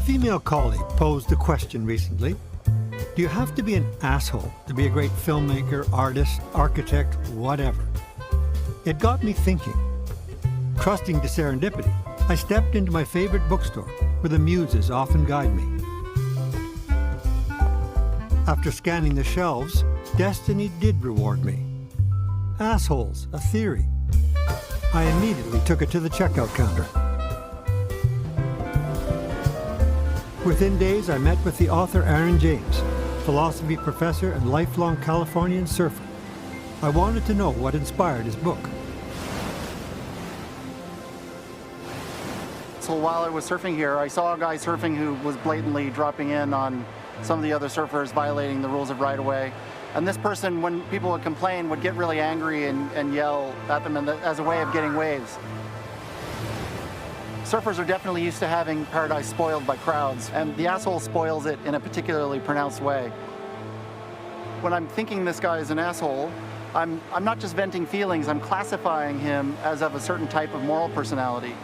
female colleague posed a question recently. Do you have to be an asshole to be a great filmmaker, artist, architect, whatever? It got me thinking. Trusting to serendipity, I stepped into my favorite bookstore, where the muses often guide me. After scanning the shelves, destiny did reward me. Assholes, a theory. I immediately took it to the checkout counter. Within days, I met with the author Aaron James, philosophy professor and lifelong Californian surfer. I wanted to know what inspired his book. So while I was surfing here, I saw a guy surfing who was blatantly dropping in on some of the other surfers, violating the rules of right-of-way. And this person, when people would complain, would get really angry and yell at them as a way of getting waves. Surfers are definitely used to having paradise spoiled by crowds, and the asshole spoils it in a particularly pronounced way. When I'm thinking this guy is an asshole, I'm not just venting feelings, I'm classifying him as of a certain type of moral personality.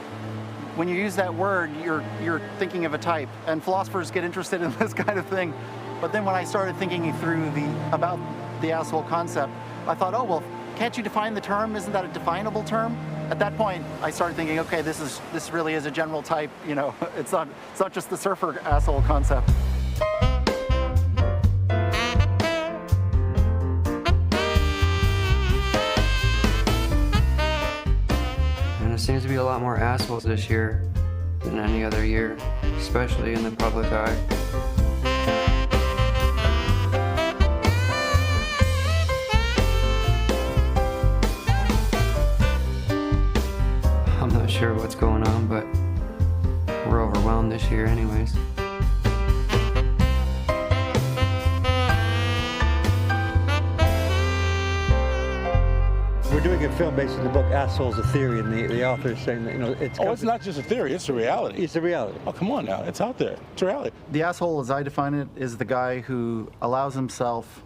When you use that word, you're thinking of a type, and philosophers get interested in this kind of thing. But then when I started thinking through about the asshole concept, I thought, oh, well, can't you define the term? Isn't that a definable term? At that point, I started thinking, okay, this really is a general type, you know, it's not just the surfer asshole concept. And there seems to be a lot more assholes this year than any other year, especially in the public eye. I'm not sure what's going on, but we're overwhelmed this year anyways. We're doing a film based on the book Assholes, a Theory, and the author is saying that, you know, it's... Oh, it's not just a theory, it's a reality. It's a reality. Oh, come on now, it's out there. It's a reality. The asshole, as I define it, is the guy who allows himself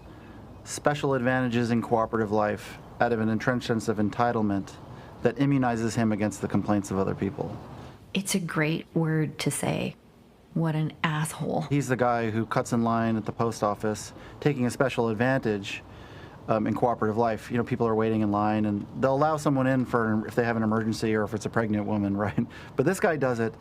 special advantages in cooperative life out of an entrenched sense of entitlement that immunizes him against the complaints of other people. It's a great word to say. What an asshole. He's the guy who cuts in line at the post office, taking a special advantage in cooperative life. You know, people are waiting in line, and they'll allow someone in if they have an emergency or if it's a pregnant woman, right? But this guy does it,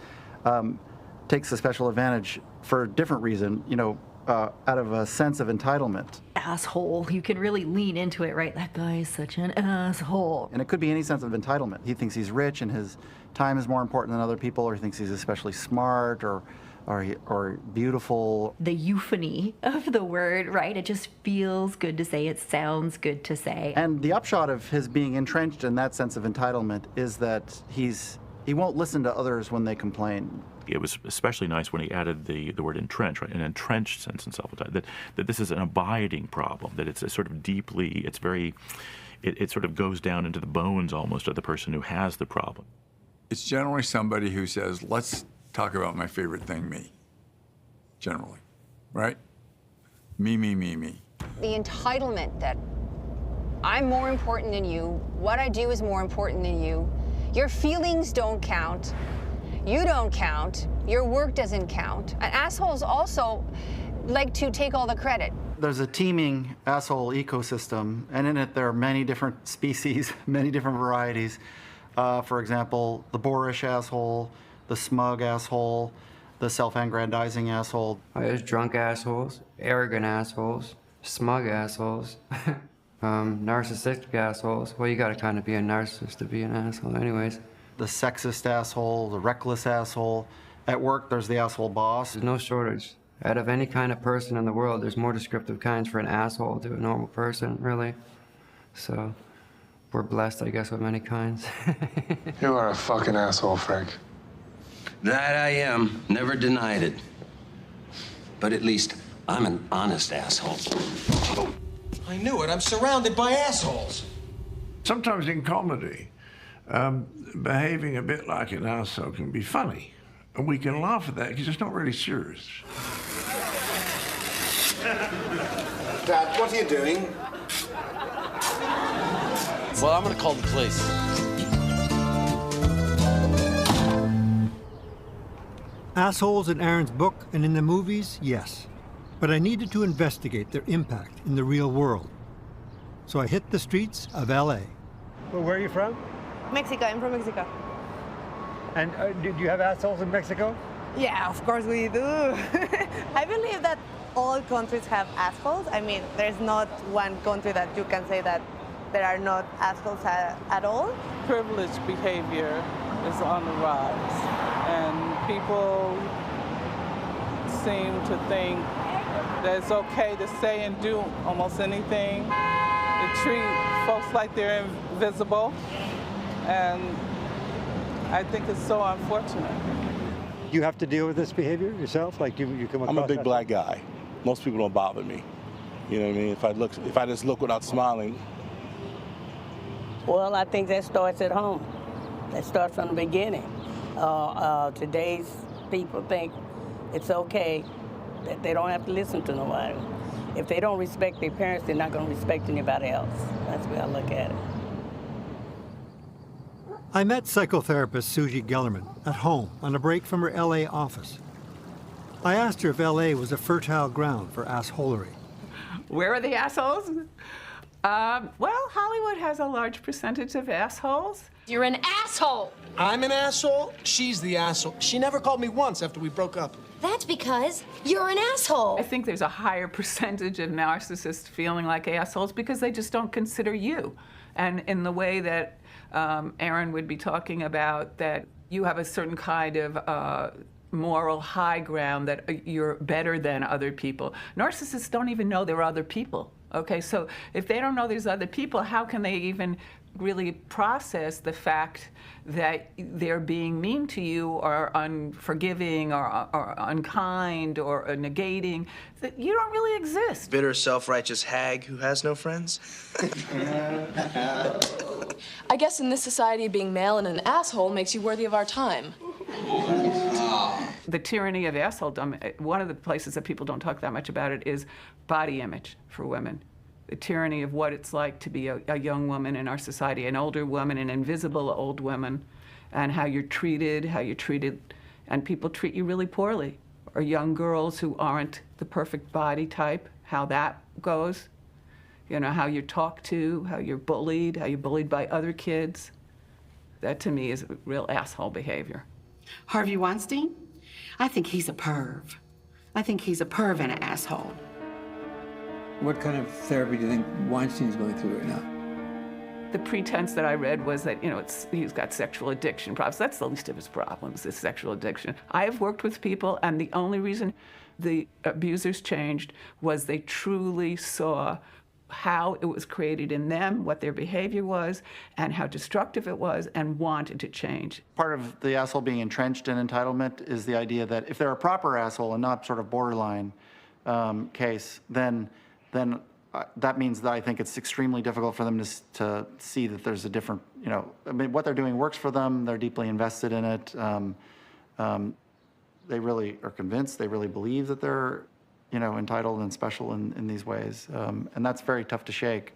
takes a special advantage for a different reason, you know, out of a sense of entitlement. Asshole. You can really lean into it, right? That guy is such an asshole. And it could be any sense of entitlement. He thinks he's rich and his time is more important than other people, or he thinks he's especially smart or beautiful. The euphony of the word, right? It just feels good to say. It sounds good to say. And the upshot of his being entrenched in that sense of entitlement is that he won't listen to others when they complain. It was especially nice when he added the word entrench, right? An entrenched sense in self-entitlement, that this is an abiding problem, that it's a sort of deeply, it's very, it sort of goes down into the bones almost of the person who has the problem. It's generally somebody who says, let's talk about my favorite thing, me. Generally, right? Me, me, me, me. The entitlement that I'm more important than you, what I do is more important than you, your feelings don't count, you don't count, your work doesn't count. And assholes also like to take all the credit. There's a teeming asshole ecosystem, and in it there are many different species, many different varieties. For example, the boorish asshole, the smug asshole, the self-aggrandizing asshole. Oh, there's drunk assholes, arrogant assholes, smug assholes, narcissistic assholes. Well, you gotta kind of be a narcissist to be an asshole anyways. The sexist asshole, the reckless asshole. At work, there's the asshole boss. There's no shortage. Out of any kind of person in the world, there's more descriptive kinds for an asshole to a normal person, really. So, we're blessed, I guess, with many kinds. You are a fucking asshole, Frank. That I am. Never denied it. But at least I'm an honest asshole. I knew it. I'm surrounded by assholes. Sometimes in comedy, behaving a bit like an asshole can be funny. And we can laugh at that because it's not really serious. Dad, what are you doing? Well, I'm gonna call the police. Assholes in Aaron's book and in the movies, yes. But I needed to investigate their impact in the real world. So I hit the streets of LA. Well, where are you from? Mexico. I'm from Mexico. And do you have assholes in Mexico? Yeah, of course we do. I believe that all countries have assholes. I mean, there's not one country that you can say that there are not assholes at all. Privileged behavior is on the rise, and people seem to think that it's okay to say and do almost anything. They treat folks like they're invisible, and I think it's so unfortunate. You have to deal with this behavior yourself? Like you come across I'm a big that? black guy. Most people don't bother me. You know what I mean? If I just look without smiling. Well, I think that starts at home. That starts from the beginning. Today's people think it's okay that they don't have to listen to nobody. If they don't respect their parents, they're not going to respect anybody else. That's the way I look at it. I met psychotherapist Suji Gellerman at home on a break from her LA office. I asked her if LA was a fertile ground for assholery. Where are the assholes? Well, Hollywood has a large percentage of assholes. You're an asshole. I'm an asshole. She's the asshole. She never called me once after we broke up. That's because you're an asshole. I think there's a higher percentage of narcissists feeling like assholes because they just don't consider you. And in the way that Aaron would be talking about, that you have a certain kind of moral high ground, that you're better than other people. Narcissists don't even know there are other people. Okay, so if they don't know there's other people, how can they even really process the fact that they're being mean to you or unforgiving or unkind or negating, that you don't really exist? Bitter, self-righteous hag who has no friends? I guess in this society, being male and an asshole makes you worthy of our time. The tyranny of assholedom, one of the places that people don't talk that much about it is body image for women. The tyranny of what it's like to be a young woman in our society, an older woman, an invisible old woman, and how you're treated, and people treat you really poorly. Or young girls who aren't the perfect body type, how that goes. You know, how you're talked to, how you're bullied by other kids. That to me is real asshole behavior. Harvey Weinstein? I think he's a perv. I think he's a perv and an asshole. What kind of therapy do you think Weinstein's going through right now? The pretense that I read was that, you know, he's got sexual addiction problems. That's the least of his problems, is sexual addiction. I have worked with people, and the only reason the abusers changed was they truly saw how it was created in them, what their behavior was, and how destructive it was, and wanted to change. Part of the asshole being entrenched in entitlement is the idea that if they're a proper asshole and not sort of borderline case, then that means that I think it's extremely difficult for them to see that there's a different, you know, I mean, what they're doing works for them, they're deeply invested in it, they really are convinced, they really believe that they're, you know, entitled and special in these ways, and that's very tough to shake.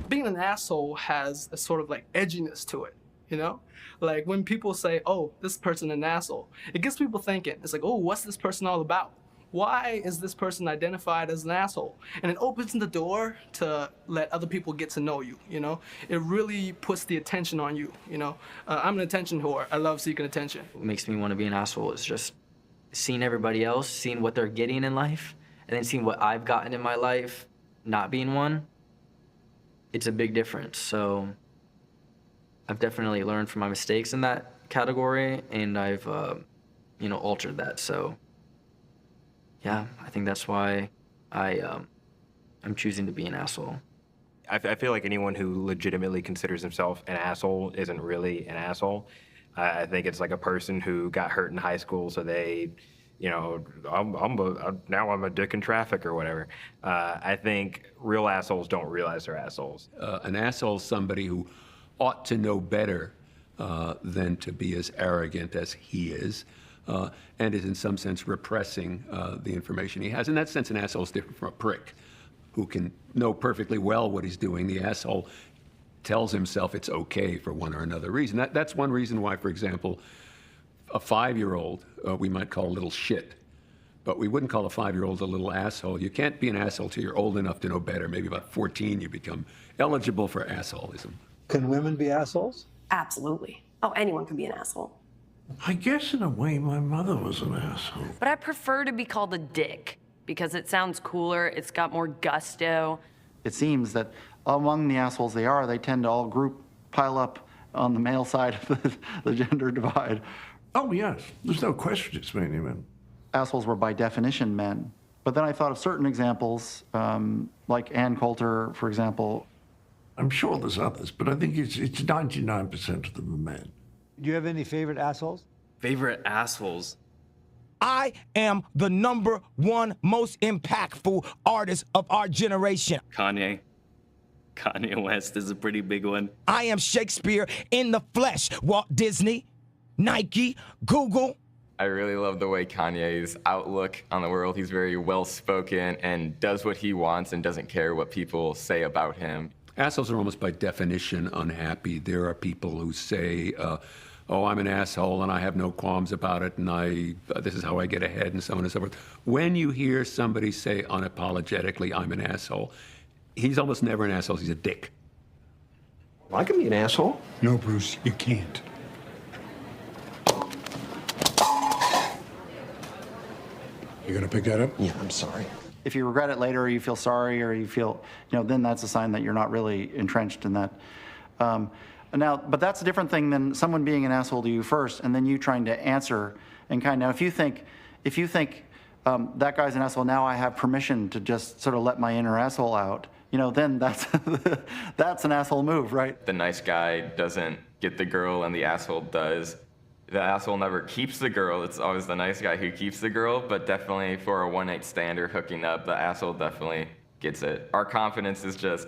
Being an asshole has a sort of like edginess to it, you know? Like when people say, oh, this person an asshole, it gets people thinking. It's like, oh, what's this person all about? Why is this person identified as an asshole? And it opens the door to let other people get to know you, you know? It really puts the attention on you, you know? I'm an attention whore. I love seeking attention. What makes me want to be an asshole is just seeing everybody else, seeing what they're getting in life, and then seeing what I've gotten in my life, not being one. It's a big difference. So I've definitely learned from my mistakes in that category, and I've, you know, altered that. So yeah, I think that's why I'm choosing to be an asshole. I feel like anyone who legitimately considers himself an asshole isn't really an asshole. I think it's like a person who got hurt in high school, so they, you know, now I'm a dick in traffic or whatever. I think real assholes don't realize they're assholes. An asshole is somebody who ought to know better than to be as arrogant as he is. And is in some sense repressing the information he has. In that sense, an asshole is different from a prick who can know perfectly well what he's doing. The asshole tells himself it's okay for one or another reason. That's one reason why, for example, a 5-year-old we might call a little shit, but we wouldn't call a 5-year-old a little asshole. You can't be an asshole till you're old enough to know better. Maybe about 14 you become eligible for assholism. Can women be assholes? Absolutely. Oh, anyone can be an asshole. I guess in a way my mother was an asshole. But I prefer to be called a dick because it sounds cooler, it's got more gusto. It seems that among the assholes they tend to all pile up on the male side of the gender divide. Oh, yes. There's no question it's mainly men. Assholes were by definition men. But then I thought of certain examples, like Ann Coulter, for example. I'm sure there's others, but I think it's 99% of them are men. Do you have any favorite assholes? Favorite assholes? I am the #1 most impactful artist of our generation. Kanye. Kanye West is a pretty big one. I am Shakespeare in the flesh. Walt Disney, Nike, Google. I really love the way Kanye's outlook on the world. He's very well-spoken and does what he wants and doesn't care what people say about him. Assholes are almost by definition unhappy. There are people who say, oh, I'm an asshole and I have no qualms about it and this is how I get ahead and so on and so forth. When you hear somebody say unapologetically, I'm an asshole, he's almost never an asshole, he's a dick. I can be an asshole. No, Bruce, you can't. You gonna pick that up? Yeah, I'm sorry. If you regret it later, or you feel sorry, or you feel, then that's a sign that you're not really entrenched in that. But that's a different thing than someone being an asshole to you first, and then you trying to answer and now, if you think that guy's an asshole, now I have permission to just sort of let my inner asshole out, then that's that's an asshole move, right? The nice guy doesn't get the girl and the asshole does. The asshole never keeps the girl. It's always the nice guy who keeps the girl, but definitely for a one-night stand or hooking up, the asshole definitely gets it. Our confidence is just,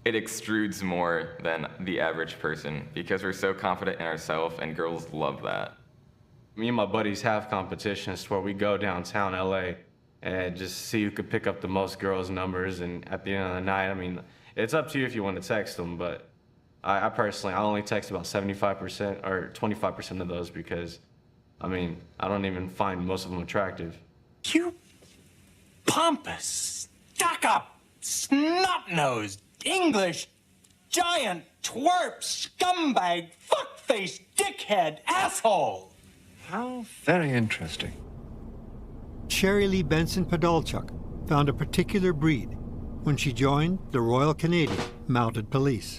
it extrudes more than the average person because we're so confident in ourselves, and girls love that. Me and my buddies have competitions where we go downtown LA and just see who could pick up the most girls' numbers, and at the end of the night, I mean, it's up to you if you want to text them, but I personally, I only text about 75% or 25% of those because, I mean, I don't even find most of them attractive. You pompous, stuck-up, snot-nosed, English, giant, twerp, scumbag, fuckface, dickhead, asshole. How very interesting. Sherry Lee Benson Podolchuk found a particular breed when she joined the Royal Canadian Mounted Police.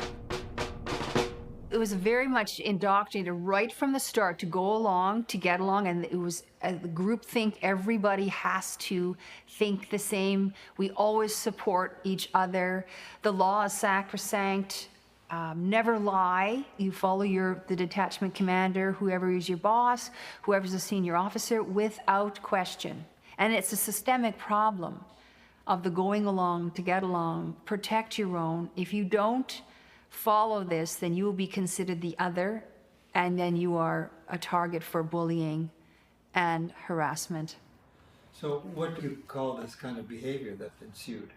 It was very much indoctrinated right from the start to go along, to get along, and it was a group think. Everybody has to think the same. We always support each other. The law is sacrosanct. Never lie. You follow the detachment commander, whoever is your boss, whoever's a senior officer, without question. And it's a systemic problem of the going along to get along. Protect your own. If you don't follow this, then you will be considered the other, and then you are a target for bullying and harassment. So what do you call this kind of behavior that ensued?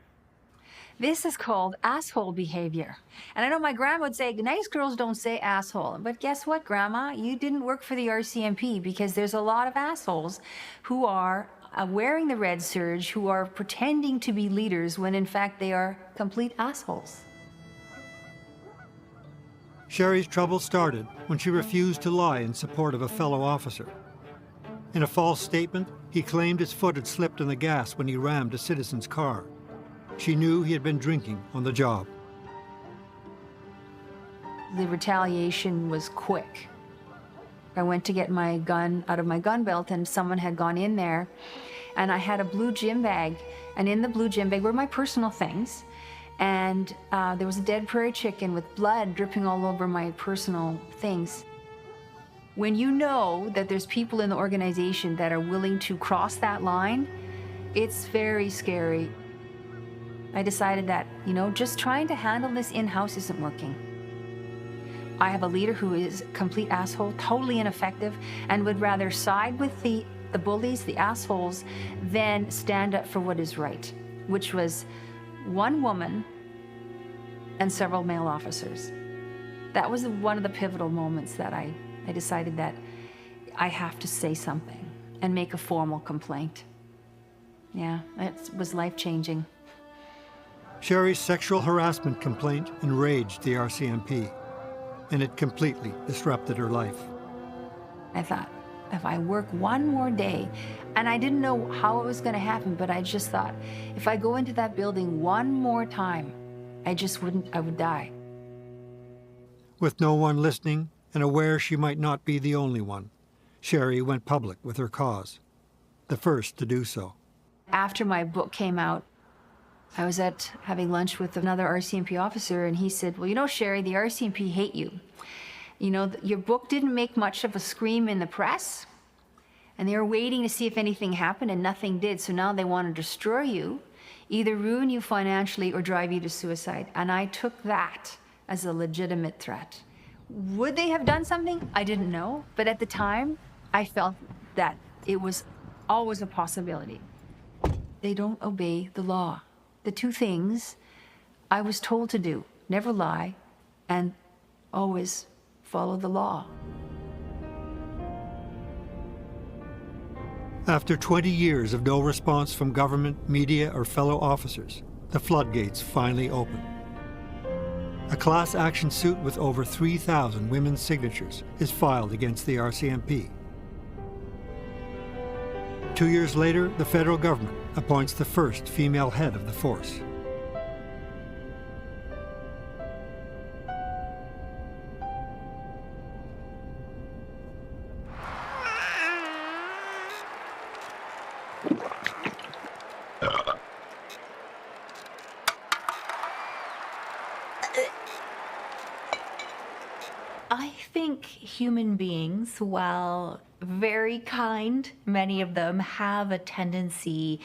This is called asshole behavior. And I know my grandma would say, nice girls don't say asshole. But guess what, Grandma? You didn't work for the RCMP, because there's a lot of assholes who are wearing the red serge, who are pretending to be leaders when in fact they are complete assholes. Sherry's trouble started when she refused to lie in support of a fellow officer. In a false statement, he claimed his foot had slipped on the gas when he rammed a citizen's car. She knew he had been drinking on the job. The retaliation was quick. I went to get my gun out of my gun belt, and someone had gone in there, and I had a blue gym bag, and in the blue gym bag were my personal things. And there was a dead prairie chicken with blood dripping all over my personal things. When you know that there's people in the organization that are willing to cross that line, it's very scary. I decided that, just trying to handle this in-house isn't working. I have a leader who is a complete asshole, totally ineffective, and would rather side with the bullies, the assholes, than stand up for what is right, which was one woman and several male officers. That was one of the pivotal moments that I decided that I have to say something and make a formal complaint. Yeah, it was life-changing. Sherry's sexual harassment complaint enraged the RCMP, and it completely disrupted her life. I thought, if I work one more day, and I didn't know how it was going to happen, but I just thought, if I go into that building one more time, I would die. With no one listening and aware she might not be the only one, Sherry went public with her cause, the first to do so. After my book came out, I was having lunch with another RCMP officer, and he said, well, you know, Sherry, the RCMP hate you. You know, your book didn't make much of a scream in the press, and they were waiting to see if anything happened, and nothing did. So now they want to destroy you, either ruin you financially or drive you to suicide. And I took that as a legitimate threat. Would they have done something? I didn't know. But at the time, I felt that it was always a possibility. They don't obey the law. The two things I was told to do: never lie and always follow the law. After 20 years of no response from government, media, or fellow officers, the floodgates finally opened. A class action suit with over 3,000 women's signatures is filed against the RCMP. 2 years later, the federal government appoints the first female head of the force. I think human beings, while very kind, many of them have a tendency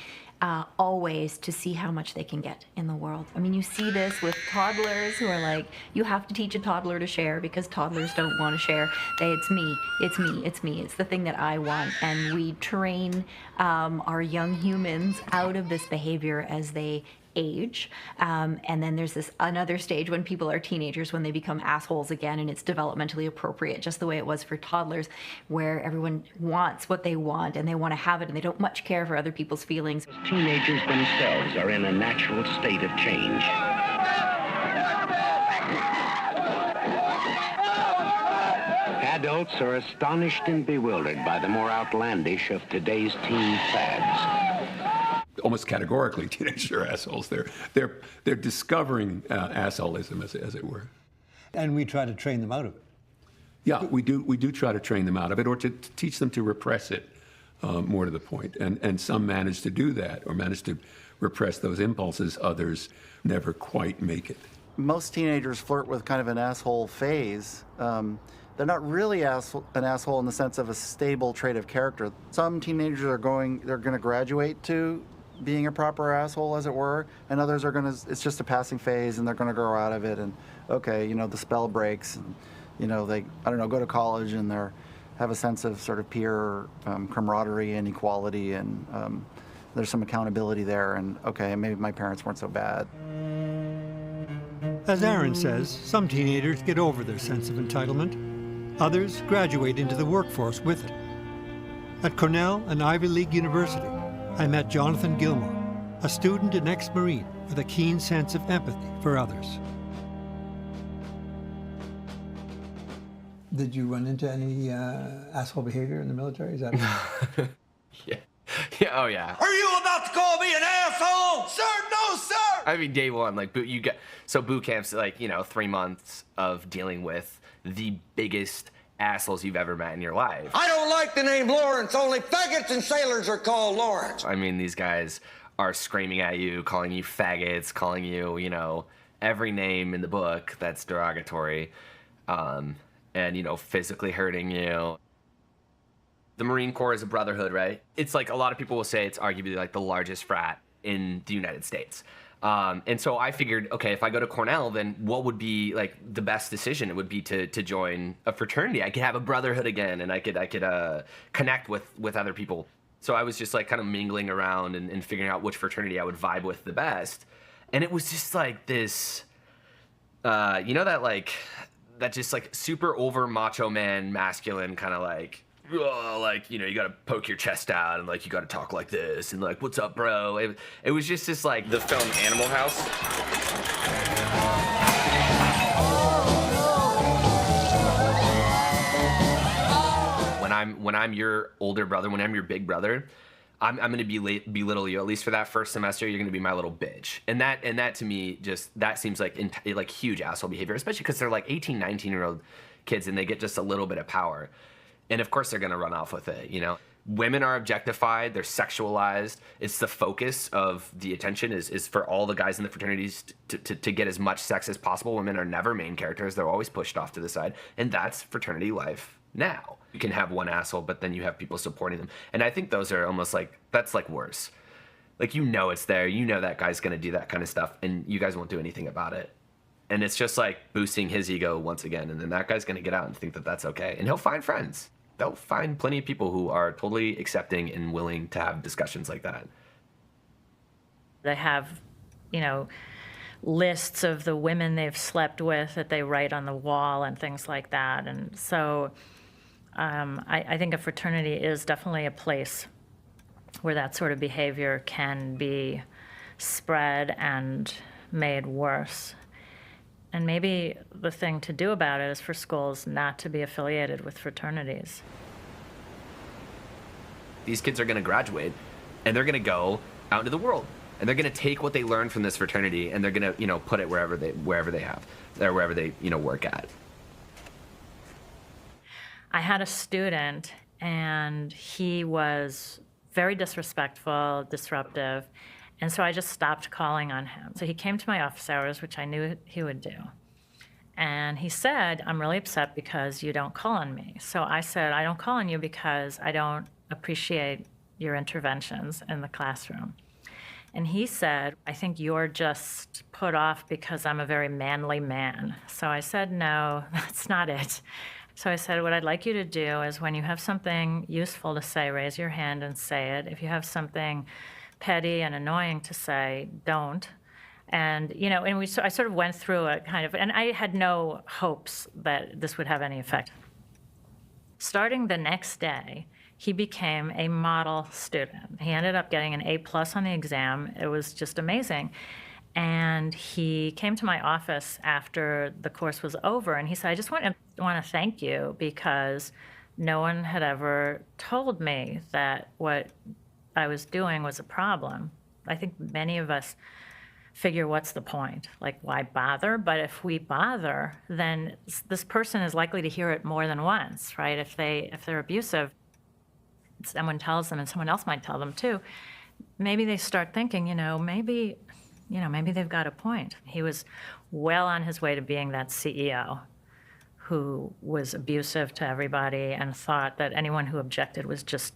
always to see how much they can get in the world. I mean, you see this with toddlers who are like, you have to teach a toddler to share because toddlers don't want to share. It's me, it's me, it's me. It's the thing that I want. And we train our young humans out of this behavior as they age. And then there's another stage when people are teenagers, when they become assholes again, and it's developmentally appropriate, just the way it was for toddlers, where everyone wants what they want and they want to have it and they don't much care for other people's feelings. Teenagers themselves are in a natural state of change. Adults are astonished and bewildered by the more outlandish of today's teen fads. Almost categorically, teenagers are assholes. They're discovering assholism, as it were. And we try to train them out of it. Yeah, we do try to train them out of it, or to teach them to repress it, more to the point. And some manage to do that, or manage to repress those impulses. Others never quite make it. Most teenagers flirt with kind of an asshole phase. They're not really an asshole in the sense of a stable trait of character. Some teenagers they're going to graduate to being a proper asshole, as it were, and others it's just a passing phase and they're going to grow out of it, and okay, you know, the spell breaks, and you know, they, I don't know, go to college and have a sense of sort of peer camaraderie and equality, and there's some accountability there, and okay, maybe my parents weren't so bad. As Aaron says, some teenagers get over their sense of entitlement. Others graduate into the workforce with it. At Cornell, an Ivy League university, I met Jonathan Gilmore, a student and ex-Marine with a keen sense of empathy for others. Did you run into any asshole behavior in the military? Is that? Yeah, oh yeah. Are you about to call me an asshole? Sir, no, sir! I mean, day one, like, boot camp's like, 3 months of dealing with the biggest assholes you've ever met in your life. I don't like the name Lawrence. Only faggots and sailors are called Lawrence. I mean, these guys are screaming at you, calling you faggots, calling you, every name in the book that's derogatory, and, physically hurting you. The Marine Corps is a brotherhood, right? It's like a lot of people will say it's arguably like the largest frat in the United States. And so I figured, okay, if I go to Cornell, then what would be like the best decision? It would be to join a fraternity. I could have a brotherhood again, and I could connect with other people. So I was just like kind of mingling around and figuring out which fraternity I would vibe with the best. And it was just like this, you know, that just like super over macho man, masculine kind of like, oh, like, you know, you gotta poke your chest out and like you gotta talk like this and like, what's up, bro? It was just this like The film Animal House. When I'm your older brother, when I'm your big brother, I'm gonna belittle you. At least for that first semester, you're gonna be my little bitch. And that to me, just that seems like huge asshole behavior, especially because they're like 18, 19-year-old kids and they get just a little bit of power. And of course they're gonna run off with it, you know? Women are objectified, they're sexualized. It's the focus of the attention is for all the guys in the fraternities to get as much sex as possible. Women are never main characters, they're always pushed off to the side. And that's fraternity life now. You can have one asshole, but then you have people supporting them. And I think those are almost like, that's like worse. Like, you know it's there, you know that guy's gonna do that kind of stuff, and you guys won't do anything about it. And it's just like boosting his ego once again, and then that guy's gonna get out and think that that's okay. And he'll find friends. They'll find plenty of people who are totally accepting and willing to have discussions like that. They have, you know, lists of the women they've slept with that they write on the wall and things like that. And so I think a fraternity is definitely a place where that sort of behavior can be spread and made worse. And maybe the thing to do about it is for schools not to be affiliated with fraternities. These kids are gonna graduate and they're gonna go out into the world. And they're gonna take what they learned from this fraternity and they're gonna, you know, put it wherever they you know, work at. I had a student and he was very disrespectful, disruptive, and so I just stopped calling on him. So he came to my office hours, which I knew he would do. And he said, I'm really upset because you don't call on me. So I said, I don't call on you because I don't appreciate your interventions in the classroom. And he said, I think you're just put off because I'm a very manly man. So I said, no, that's not it. So I said, what I'd like you to do is when you have something useful to say, raise your hand and say it. If you have something petty and annoying to say, don't. And, you know, and I sort of went through it kind of, and I had no hopes that this would have any effect. Starting the next day, he became a model student. He ended up getting an A+ on the exam. It was just amazing. And he came to my office after the course was over, and he said, I just want to thank you because no one had ever told me that what I was doing was a problem. I think many of us figure, what's the point? Like, why bother? But if we bother, then this person is likely to hear it more than once, right? If they're abusive, someone tells them and someone else might tell them too, maybe they start thinking, maybe they've got a point. He was well on his way to being that CEO who was abusive to everybody and thought that anyone who objected was just,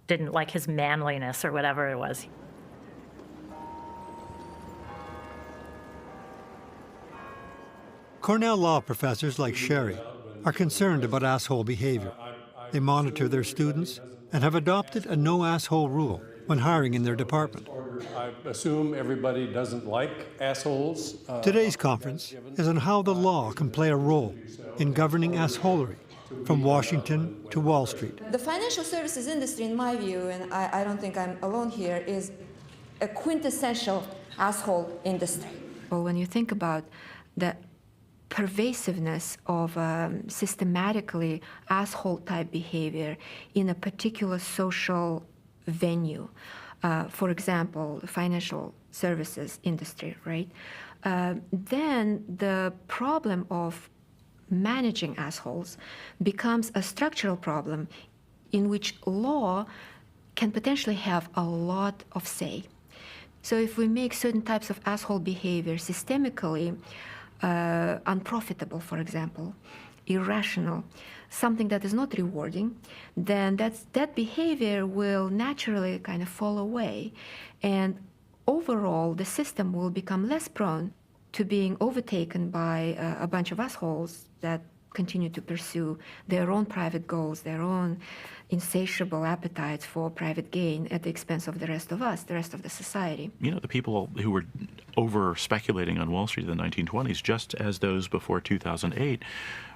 didn't like his manliness or whatever it was. Cornell law professors like Sherry are concerned about asshole behavior. They monitor their students and have adopted a no-asshole rule when hiring in their department. I assume everybody doesn't like assholes. Today's conference is on how the law can play a role in governing assholery from Washington to Wall Street. The financial services industry, in my view, and I don't think I'm alone here, is a quintessential asshole industry. Well, when you think about the pervasiveness of systematically asshole-type behavior in a particular social venue, for example, the financial services industry, right? Then the problem of managing assholes becomes a structural problem in which law can potentially have a lot of say. So if we make certain types of asshole behavior systemically unprofitable, for example, irrational, something that is not rewarding, then that behavior will naturally kind of fall away. And overall, the system will become less prone to being overtaken by a bunch of assholes that continue to pursue their own private goals, their own insatiable appetites for private gain at the expense of the rest of us, the rest of the society. You know, the people who were over speculating on Wall Street in the 1920s, just as those before 2008,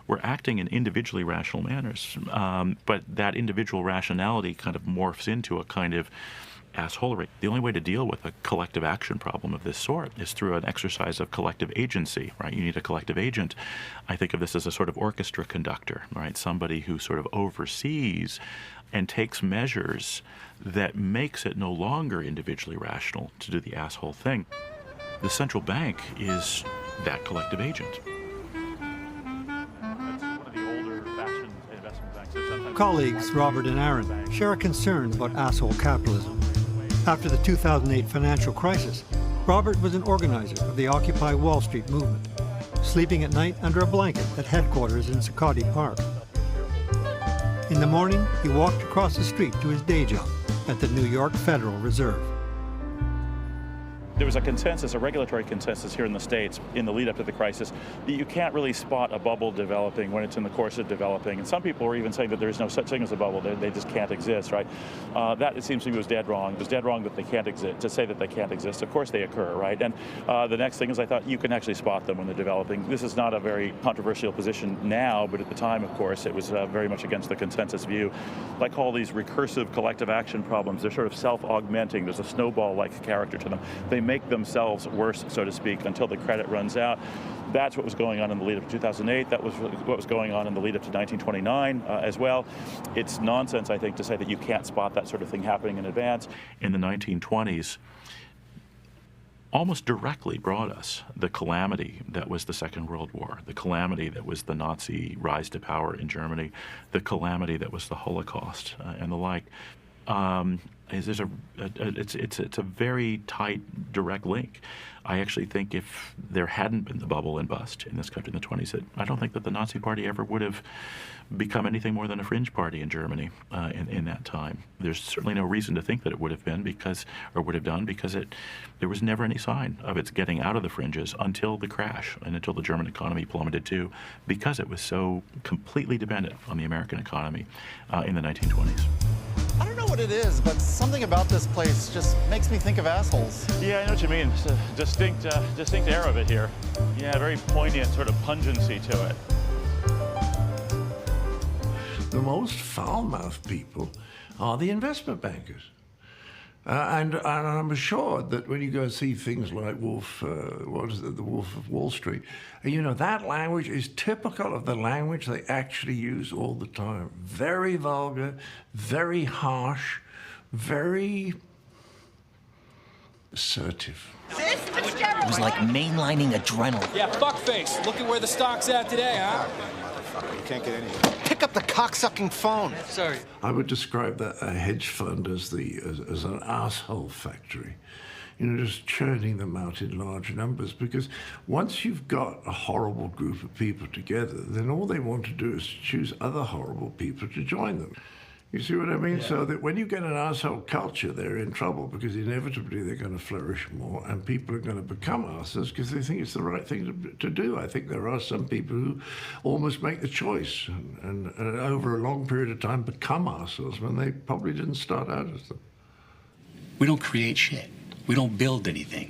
were acting in individually rational manners. But that individual rationality kind of morphs into a kind of assholery. The only way to deal with a collective action problem of this sort is through an exercise of collective agency, right? You need a collective agent. I think of this as a sort of orchestra conductor, right? Somebody who sort of oversees and takes measures that makes it no longer individually rational to do the asshole thing. The central bank is that collective agent. Colleagues Robert and Aaron share a concern about asshole capitalism. After the 2008 financial crisis, Robert was an organizer of the Occupy Wall Street movement, sleeping at night under a blanket at headquarters in Zuccotti Park. In the morning, he walked across the street to his day job at the New York Federal Reserve. There was a consensus, a regulatory consensus here in the States in the lead up to the crisis that you can't really spot a bubble developing when it's in the course of developing. And some people were even saying that there's no such thing as a bubble, they just can't exist, right? That, it seems to me, was dead wrong. It was dead wrong that they can't exist, to say that they can't exist. Of course they occur, right? And the next thing is I thought you can actually spot them when they're developing. This is not a very controversial position now, but at the time, of course, it was very much against the consensus view. I call these recursive collective action problems. They're sort of self-augmenting. There's a snowball-like character to them. They make themselves worse, so to speak, until the credit runs out. That's what was going on in the lead up to 2008. That was what was going on in the lead up to 1929 as well. It's nonsense, I think, to say that you can't spot that sort of thing happening in advance. In the 1920s, almost directly brought us the calamity that was the Second World War, the calamity that was the Nazi rise to power in Germany, the calamity that was the Holocaust, and the like. It's a very tight, direct link. I actually think if there hadn't been the bubble and bust in this country in the 20s, I don't think that the Nazi Party ever would have become anything more than a fringe party in Germany in that time. There's certainly no reason to think that it would have been because there was never any sign of its getting out of the fringes until the crash and until the German economy plummeted too, because it was so completely dependent on the American economy in the 1920s. I don't know what it is, but something about this place just makes me think of assholes. Yeah, I know what you mean. It's a distinct air of it here. Yeah, very poignant sort of pungency to it. The most foul-mouthed people are the investment bankers. And I'm assured that when you go and see things like The Wolf of Wall Street, you know, that language is typical of the language they actually use all the time. Very vulgar, very harsh, very assertive. It was like mainlining adrenaline. Yeah, fuckface. Look at where the stock's at today, huh? You can't get anything. Pick up the cocksucking phone. Sorry. I would describe that a hedge fund as an asshole factory. You know, just churning them out in large numbers, because once you've got a horrible group of people together, then all they want to do is choose other horrible people to join them. You see what I mean? Yeah. So that when you get an asshole culture, they're in trouble, because inevitably they're going to flourish more, and people are going to become assholes because they think it's the right thing to do. I think there are some people who almost make the choice and over a long period of time become assholes when they probably didn't start out as them. We don't create shit. We don't build anything.